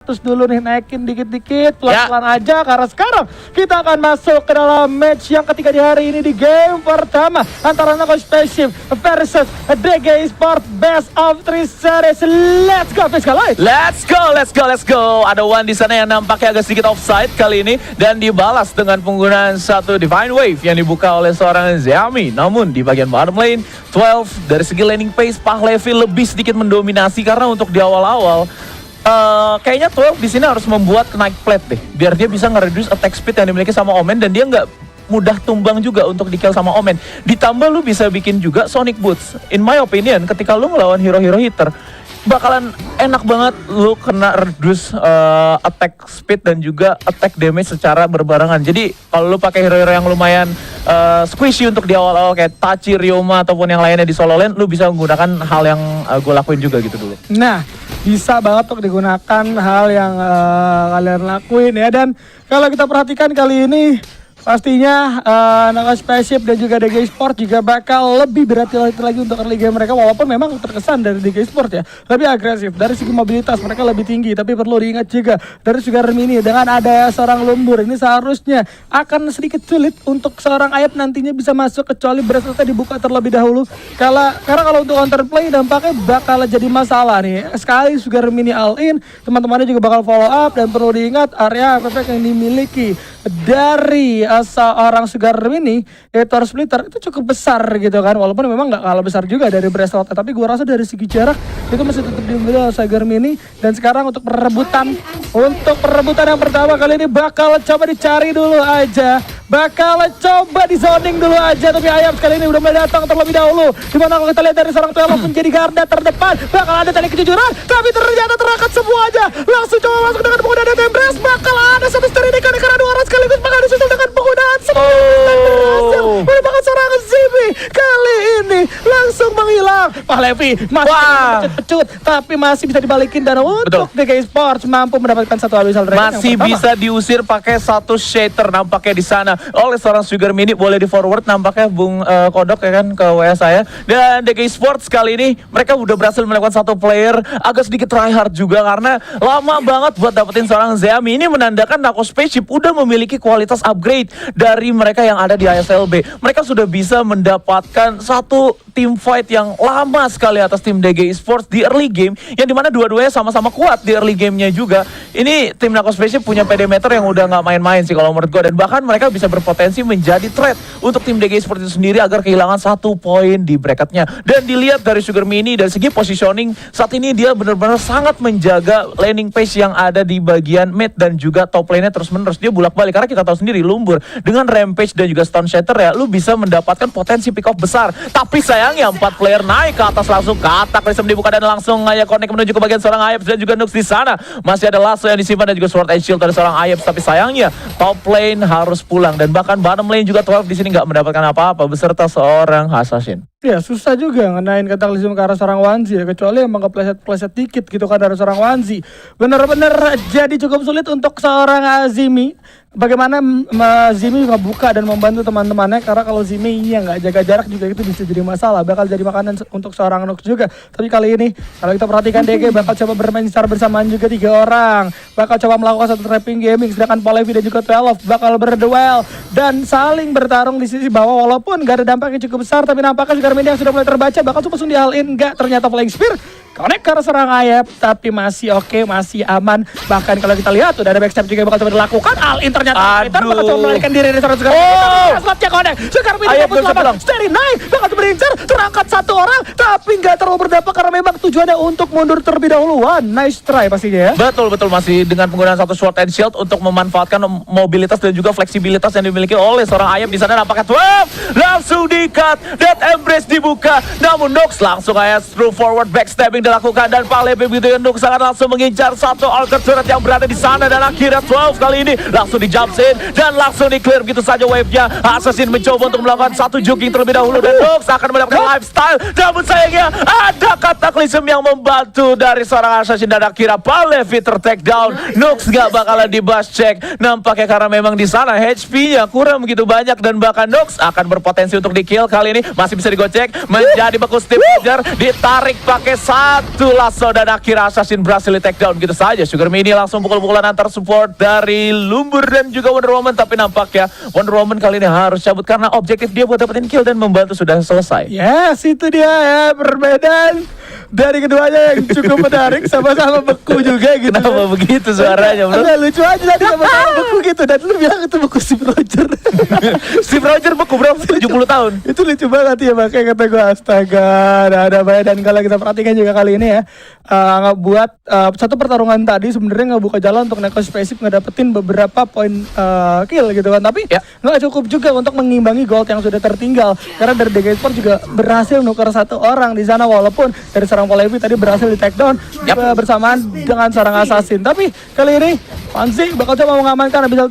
Terus dulu nih naikin dikit-dikit, pelan-pelan aja karena sekarang kita akan masuk ke dalam match yang ketiga di hari ini di game pertama antara Nako Spaceship versus DG Esports Best of 3 Series. Let's go, Fiskal. Let's go. Ada One di sana yang nampaknya agak sedikit offside kali ini dan dibalas dengan penggunaan satu Divine Wave yang dibuka oleh seorang Xiaomi. Namun di bagian bottom lane, 12 dari segi laning pace Pahlevi lebih sedikit mendominasi karena untuk di awal-awal kayaknya 12 di sini harus membuat naik plate deh, biar dia bisa nge-reduce attack speed yang dimiliki sama Omen dan dia nggak mudah tumbang juga untuk di-kill sama Omen. Ditambah lu bisa bikin juga Sonic Boots. In my opinion, ketika lu ngelawan hero-hero hitter, bakalan enak banget lu kena reduce attack speed dan juga attack damage secara berbarengan. Jadi kalau lu pakai hero-hero yang lumayan squishy untuk di awal-awal kayak Tachi, Ryoma ataupun yang lainnya di solo lane, lu bisa menggunakan hal yang gue lakuin juga gitu dulu. Nah, bisa banget untuk digunakan hal yang kalian lakuin ya. Dan kalau kita perhatikan kali ini pastinya Nako Spaceship dan juga DG Esports juga bakal lebih berhati-hati lagi untuk early game mereka, walaupun memang terkesan dari DG Esports ya lebih agresif dari segi mobilitas, mereka lebih tinggi. Tapi perlu diingat juga dari Sugar Mini dengan ada seorang Lumbur ini seharusnya akan sedikit sulit untuk seorang Ayap nantinya bisa masuk kecuali braceletnya dibuka terlebih dahulu. Karena kalau untuk counterplay dampaknya bakal jadi masalah nih. Sekali Sugar Mini all in, teman-temannya juga bakal follow up dan perlu diingat area efek yang dimiliki dari seorang Sugar Mini yaitu Torus Splitter itu cukup besar gitu kan, walaupun memang nggak kalah besar juga dari bracelet, tapi gue rasa dari segi jarak itu masih tetap diambil oleh Sugar Mini. Dan sekarang untuk perebutan yang pertama kali ini bakal coba dicari dulu aja, bakal coba di zoning dulu aja, tapi Ayam sekali ini udah mulai datang terlebih dahulu. Dimana kalau kita lihat dari seorang Tuelo menjadi garda terdepan, bakal ada tadi kejujuran, tapi ternyata terangkat semua aja. Langsung coba masuk dengan penggunaan Tembres, bakal ada satu steri ini karena dua orang sekaligus bakal disusul dengan penggunaan berhasil. Udah bakal serangan Zimi kali ini langsung menghilang. Pahlevi masih pecut-pecut, tapi masih bisa dibalikin dan untuk DG Esports mampu mendapatkan satu abyssal dragon. Masih bisa diusir pakai satu shatter nampaknya di sana oleh seorang Sugar Mini. Boleh di forward nampaknya Bung Kodok ya kan ke WA saya. Dan DG Esports kali ini mereka udah berhasil melakukan satu player agak sedikit tryhard juga karena lama banget buat dapetin seorang Xiaomi. Ini menandakan Nako Spaceship udah memiliki kualitas upgrade dari mereka yang ada di ASLB. Mereka sudah bisa mendapatkan satu team fight yang lama sekali atas tim DG Esports di early game, yang dimana dua-duanya sama-sama kuat di early gamenya juga. Ini tim Nako Spaceship punya PD meter yang udah nggak main-main sih kalau menurut gue, dan bahkan mereka bisa berpotensi menjadi threat untuk tim DG Esports itu sendiri agar kehilangan 1 poin di bracketnya. Dan dilihat dari Sugar Mini dari segi positioning saat ini dia benar-benar sangat menjaga laning pace yang ada di bagian mid dan juga top lane-nya terus-menerus. Dia bolak-balik karena kita tahu sendiri Lumbur dengan Rampage dan juga Stone Shatter ya, lu bisa mendapatkan potensi pick off besar. Tapi sayangnya 4 player naik ke atas langsung ke atak, Prism dibuka dan langsung Ayap connect menuju ke bagian seorang Ayap dan juga Nux di sana. Masih ada lasso yang disimpan dan juga Sword and Shield dari seorang Ayap, tapi sayangnya top lane harus pulang dan bahkan bottom lane juga 12 di sini nggak mendapatkan apa-apa beserta seorang Assassin. Ya susah juga ngenain Cataclysm ke arah seorang Wanzi ya, kecuali emang kepleset-pleset dikit gitu kan dari seorang Wanzi. Bener-bener jadi cukup sulit untuk seorang Zimi. Bagaimana Zimi ngebuka dan membantu teman-temannya, karena kalau Zimi nggak jaga jarak juga itu bisa jadi masalah, bakal jadi makanan untuk seorang Nux juga. Tapi kali ini kalau kita perhatikan DG bakal coba bermain secara bersamaan juga 3 orang, bakal coba melakukan satu trapping gaming, sedangkan Pahlevi dan juga 12 bakal berduel dan saling bertarung di sisi bawah. Walaupun gak ada dampak yang cukup besar, tapi nampaknya Sugar Mini yang sudah mulai terbaca bakal coba langsung di all in. Enggak, ternyata Flying Spear connect ke arah serang Ayap, tapi masih oke, masih aman. Bahkan kalau kita lihat udah ada backstep juga bakal coba dilakukan. All in ternyata Peter bakal coba melarikan diri dari seorang Sugar Mini. Slotnya connect, Sugar Mini dapat 8, Steri naik, bakal coba diincar, terangkat 1 orang, tapi nggak terlalu berdampak karena memang tujuannya untuk mundur terlebih dahulu. Nice try pastinya ya. Betul, masih dengan penggunaan satu Sword and Shield untuk memanfaatkan mobilitas dan juga fleksibilitas yang dimiliki oleh seorang Ayap di sana. Nampaknya 12 langsung di-cut, Death Embrace dibuka, namun Nux langsung aja through forward backstabbing dilakukan dan Pahlevi begitu ya, Nux sangat langsung mengincar satu Alter Turret yang berada di sana dan akhirnya 12 kali ini langsung di jump in dan langsung di clear begitu saja wave-nya. Assassin mencoba untuk melakukan satu jogging terlebih dahulu dan Nux akan mendapatkan lifestyle, namun sayangnya ada Cataclysm yang membantu dari seorang Assassin dan akhirnya Pahlevi ter-take down. Nux gak bakalan di-bus check nampaknya karena memang di sana HP-nya kurang begitu banyak dan bahkan Nux akan berpotensi untuk di-kill kali ini. Masih bisa digocek menjadi beku Steve Ranger, ditarik pakai Satu lasso dan akhir Assassin berhasil di take down gitu saja. Sugar Mini langsung pukul-pukulan antar support dari Lumbur dan juga Wonder Woman. Tapi nampaknya Wonder Woman kali ini harus cabut karena objektif dia buat dapetin kill dan membantu sudah selesai. Yes, itu dia ya perbedaan dari keduanya yang cukup menarik, sama-sama beku juga gitu. Kenapa begitu suaranya, bro? Enggak, lucu aja tadi sama-sama beku gitu. Dan lu bilang itu beku Steve Roger. Steve Roger beku berapa? 70 tahun. Itu lucu banget ya, makanya kata gue astaga. Ada banyak. Dan kalau kita perhatikan juga kali ini ya, ngebuat satu pertarungan tadi sebenarnya ngebuka jalan untuk Neko Spaceship ngedapetin beberapa poin kill gitu kan. Tapi nggak cukup juga untuk mengimbangi gold yang sudah tertinggal. Karena dari DG Sport juga berhasil nuker satu orang di sana, walaupun dari serang Polevi tadi berhasil di take down bersamaan dengan seorang assassin. Tapi kali ini Fancy bakal coba mengamankan Abyssal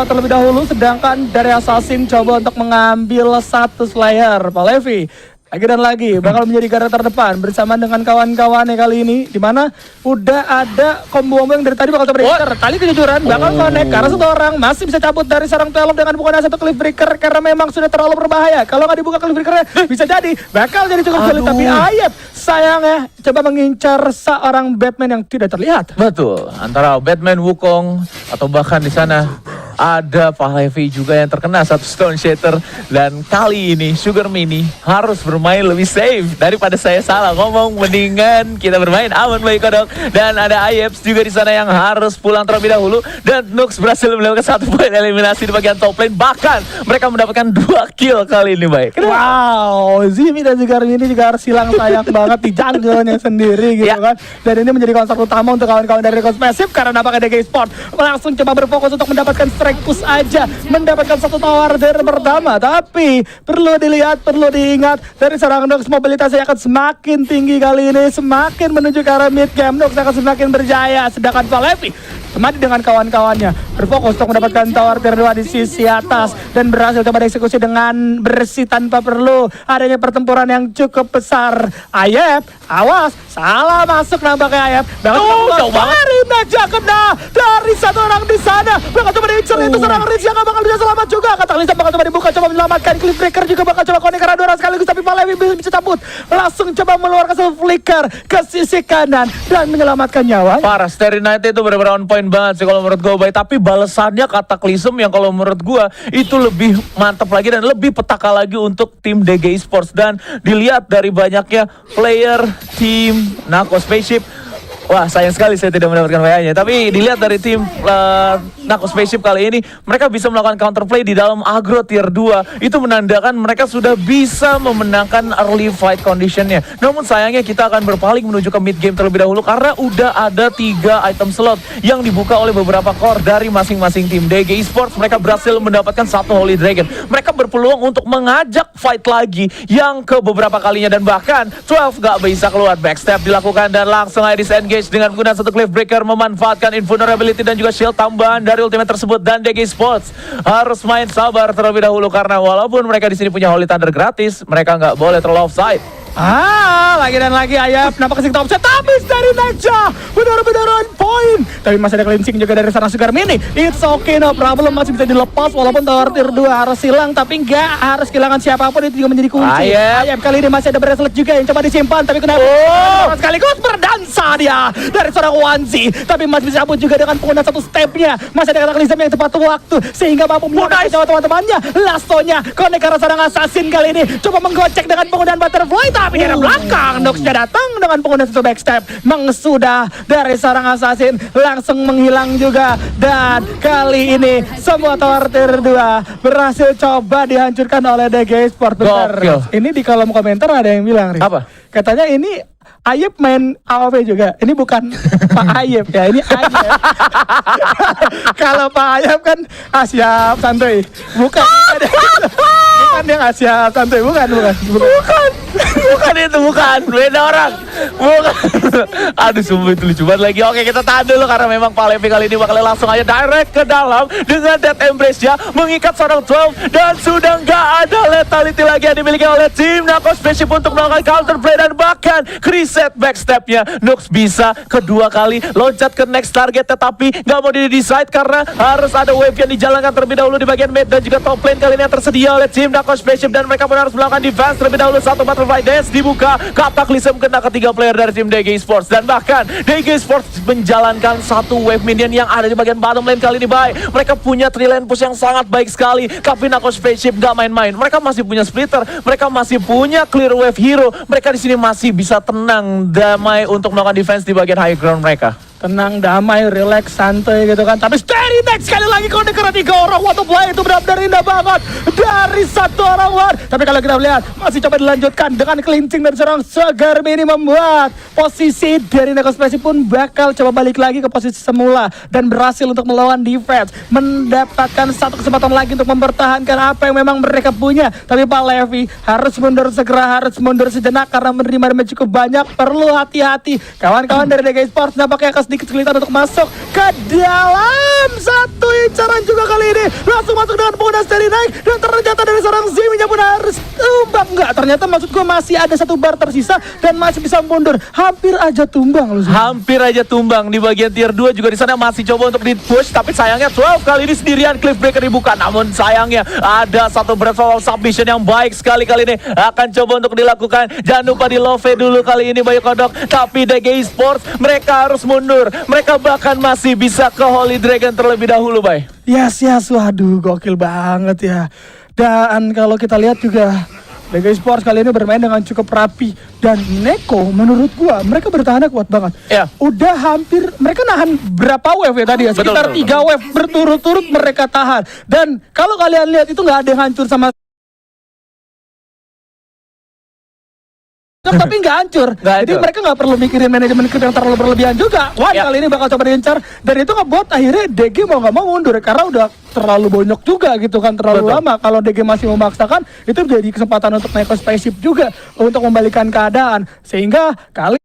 terlebih dahulu, sedangkan dari assassin coba untuk mengambil satu slayer. Polevi lagi dan lagi bakal menjadi garda terdepan bersama dengan kawan-kawannya kali ini, di mana udah ada combo-combo yang dari tadi bakal coba breaker. Tali kejujuran bakal connect karena satu orang masih bisa cabut dari sarang Twelve dengan bukan satu cliff breaker karena memang sudah terlalu berbahaya. Kalau nggak dibuka cliff breakernya bisa jadi bakal jadi cukup sulit. Tapi Ayep sayangnya coba mengincar seorang Batman yang tidak terlihat. Betul, antara Batman, Wukong atau bahkan di sana ada Polevi juga yang terkena satu Stone Shatter. Dan kali ini Sugar Mini harus bermain lebih safe daripada saya salah ngomong. Mendingan kita bermain aman baik kodok. Dan ada Ayeps juga di sana yang harus pulang terlebih dahulu. Dan Nux berhasil mendapatkan satu poin eliminasi di bagian top lane. Bahkan mereka mendapatkan 2 kill kali ini baik. Wow, Zimi dan juga Armini juga harus hilang sayang banget di jungle-nya sendiri gitu kan. Dan ini menjadi konsep utama untuk kawan-kawan dari Neko Spaceship karena nampaknya DG Sport langsung coba berfokus untuk mendapatkan strike push aja, mendapatkan satu tower dari pertama. Tapi perlu dilihat, perlu diingat dari seorang Nux, mobilitasnya akan semakin tinggi kali ini, semakin menuju ke arah mid game. Nux akan semakin berjaya, sedangkan Polevi Madi dengan kawan-kawannya berfokus untuk mendapatkan tower tier 2 di sisi atas dan berhasil coba dieksekusi dengan bersih tanpa perlu adanya pertempuran yang cukup besar. Ayep, awas, salah masuk nampaknya Ayep. Jauh banget. Naja kena dari satu orang di sana. Bakal coba diincar itu seorang Riz yang gak bakal bisa selamat juga. Kataklisa bakal coba dibuka, coba menyelamatkan. Cliff Breaker juga bakal coba connect karena 2 orang sekaligus, tapi Polevi bisa cabut. Langsung coba mengeluarkan satu flicker ke sisi kanan dan menyelamatkan nyawa. Parah, Starry Night itu benar-benar on point banget sih kalau menurut gue baik. Tapi balasannya Cataclysm yang kalau menurut gue itu lebih mantap lagi dan lebih petaka lagi untuk tim DG Esports. Dan dilihat dari banyaknya player tim Neko Spaceship, wah sayang sekali saya tidak mendapatkan WA-nya. Tapi dilihat dari tim Neko Spaceship kali ini, mereka bisa melakukan counterplay di dalam agro tier 2. Itu menandakan mereka sudah bisa memenangkan early fight conditionnya. Namun sayangnya kita akan berpaling menuju ke mid game terlebih dahulu karena udah ada 3 item slot yang dibuka oleh beberapa core dari masing-masing tim. DG Esports mereka berhasil mendapatkan satu Holy Dragon. Mereka berpeluang untuk mengajak fight lagi yang ke beberapa kalinya, dan bahkan 12 gak bisa keluar. Backstep dilakukan dan langsung aja disengage dengan menggunakan satu Cliff Breaker, memanfaatkan invulnerability dan juga shield tambahan dari ultimate tersebut. Dan DG Sports harus main sabar terlebih dahulu karena walaupun mereka di sini punya Holy Thunder gratis, mereka nggak boleh terlalu offside. Lagi dan lagi Ayap nampak kesik top set, tapi dari Naja benar-benar on point. Tapi masih ada cleansing juga dari sana Sugar Mini. It's okay, no problem, masih bisa dilepas walaupun tower tier 2 harus hilang, tapi nggak harus kehilangan siapapun. Itu juga menjadi kunci. Ayap kali ini masih ada bracelet juga yang coba disimpan, tapi kenapa sekaligus berdansa dia dari seorang Wanzi, tapi masih bisa cabut juga dengan penggunaan satu stepnya. Masih ada Cataclysm yang tepat waktu sehingga mampu menyelamatkan teman-temannya. Lastonya connect karena seorang assassin kali ini coba menggocek dengan penggunaan butterfly, tapi dari belakang Noxnya datang dengan penggunaan satu backstep, mengsudah dari seorang assassin langsung menghilang juga. Dan kali ini semua tower tier 2 berhasil coba dihancurkan oleh DG Sport. Bentar, ini di kolom komentar ada yang bilang, apa? Katanya ini Ayep main AoV juga. Ini bukan Pak Ayep ya, ini Ayep. Kalau Pak Ayep kan siap santuy. Bukan yang siap santuy, bukan itu, bukan. Beda orang. Bukan. Aduh, sumpah itu lucu banget lagi. Oke, kita tahan dulu karena memang Polevi kali ini bakal langsung aja direct ke dalam dengan Death Embrace-nya, mengikat seorang 12 dan sudah nggak ada lethality lagi yang dimiliki oleh tim Neko Spaceship untuk melakukan counterplay. Dan bahkan reset backstepnya Nux bisa kedua kali loncat ke next target, tetapi nggak mau di-decide karena harus ada wave yang dijalankan terlebih dahulu di bagian mid dan juga top lane kali ini yang tersedia oleh tim Neko Nako Spaceship dan mereka pun harus melakukan defense terlebih dahulu. Satu butterfly dance dibuka, Cataclysm kena ketiga player dari tim DG Esports dan bahkan DG Esports menjalankan satu wave minion yang ada di bagian bottom lane kali ini. Mereka punya 3 lane push yang sangat baik sekali, tapi Nako Spaceship gak main-main. Mereka masih punya splitter, mereka masih punya clear wave hero. Mereka di sini masih bisa tenang, damai untuk melakukan defense di bagian high ground mereka. Tenang, damai, relax, santai gitu kan. Tapi Starry Night sekali lagi kalau karena 3 orang. What a play, itu benar-benar indah banget dari 1 orang war. Tapi kalau kita lihat, masih coba dilanjutkan dengan clinching dari seorang Sugar Mini, membuat posisi dari Nako Spaceship pun bakal coba balik lagi ke posisi semula dan berhasil untuk melawan defense, mendapatkan satu kesempatan lagi untuk mempertahankan apa yang memang mereka punya. Tapi Pak Levi harus mundur segera, harus mundur sejenak karena menerima damage cukup banyak. Perlu hati-hati. Kawan-kawan dari DG Esports nampaknya sedikit kesulitan untuk masuk ke dalam satu incaran juga kali ini. Langsung masuk dengan penggunaan Starry Night dan ternyata dari seorang Ziminya pun harus tumbang. Enggak, ternyata maksud gue masih ada 1 bar tersisa dan masih bisa mundur. Hampir aja tumbang loh. Hampir aja tumbang di bagian tier 2 juga di sana masih coba untuk di-push, tapi sayangnya 12 kali ini sendirian Cliffbreaker dibuka. Namun sayangnya ada satu breath of submission yang baik sekali kali ini akan coba untuk dilakukan. Jangan lupa di love dulu kali ini Bayu Kodok, tapi DG Esports mereka harus mundur. Mereka bahkan masih bisa ke Holy Dragon terlebih dahulu, Bay. Yes, waduh, gokil banget ya. Dan kalau kita lihat juga DG Esports kali ini bermain dengan cukup rapi. Dan Neko menurut gua mereka bertahannya kuat banget. Ya. Udah hampir, mereka nahan berapa wave ya tadi ya? Sekitar 3 wave berturut-turut mereka tahan. Dan kalau kalian lihat itu nggak ada yang hancur sama tapi nggak hancur. Jadi mereka nggak perlu mikirin manajemen creep yang terlalu berlebihan juga. Wah, kali ini bakal coba diincar. Dan itu ngebuat akhirnya DG mau nggak mau mundur karena udah terlalu bonyok juga gitu kan, terlalu lama. Kalau DG masih memaksakan, itu jadi kesempatan untuk Nako Spaceship juga untuk membalikan keadaan. Sehingga kali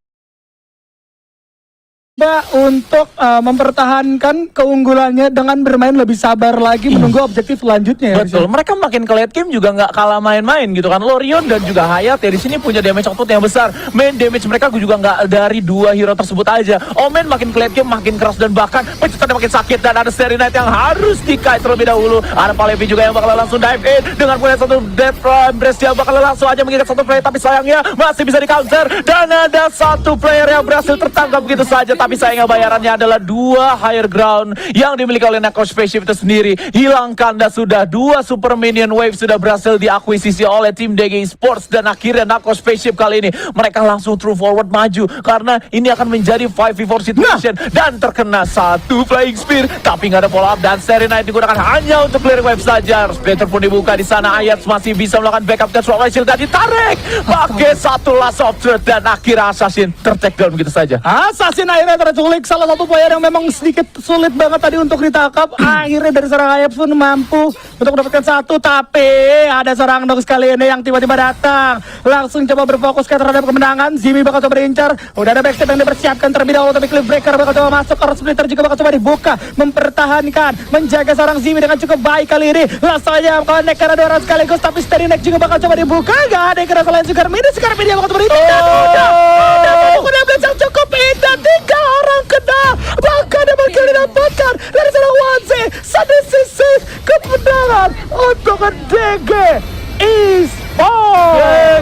untuk mempertahankan keunggulannya dengan bermain lebih sabar lagi menunggu objektif selanjutnya ya. Betul, mereka makin ke late game juga nggak kalah main-main gitu kan. Lorion dan juga Hayat ya di sini punya damage output yang besar. Main damage mereka juga nggak dari 2 hero tersebut aja. Omen makin ke late game makin keras dan bahkan pencetannya makin sakit. Dan ada Starry Night yang harus dikait terlebih dahulu. Ada Palevi juga yang bakal langsung dive in dengan punya satu Death Embrace yang bakal langsung aja mengikat satu player, tapi sayangnya masih bisa di counter. Dan ada satu player yang berhasil tertangkap begitu saja, tapi sayangnya bayarannya adalah 2 higher ground yang dimiliki oleh Nako Spaceship itu sendiri. Hilang kanda sudah, 2 super minion wave sudah berhasil diakuisisi oleh tim DG Esports. Dan akhirnya Nako Spaceship kali ini mereka langsung true forward maju karena ini akan menjadi 5v4 situation. Dan terkena satu flying spear tapi nggak ada follow up dan Starry Night digunakan hanya untuk clear wave saja. Splitter pun dibuka di sana. Ayats masih bisa melakukan backup dan Sword Shield dan ditarik pakai satu last of truth dan akhirnya Assassin ter-take down begitu saja. Assassin akhirnya terculik, salah satu player yang memang sedikit sulit banget tadi untuk ditangkap. Akhirnya dari seorang Ayats pun mampu untuk mendapatkan satu, tapi ada seorang Nox kali ini yang tiba-tiba datang langsung coba berfokus ke terhadap kemenangan. Zimi bakal coba diincar, udah ada backstep yang dipersiapkan terlebih dahulu, tapi Cliffbreaker bakal coba masuk, Earth Splitter juga bakal coba dibuka, mempertahankan, menjaga seorang Zimi dengan cukup baik kali ini. Langsung aja connect karena 2 orang sekaligus, tapi Starry Neck juga bakal coba dibuka. Gak ada yang kena selain Sugar Mini, Sugar Mini bakal coba diincar. Udah yang cukup indah, 3 orang kena, bahkan ada kill didapatkan dari seorang Wanzi. Sisi kemenangan untuk DG Esports.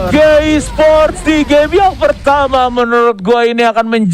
DG Esports di game yang pertama menurut gue ini akan menjadi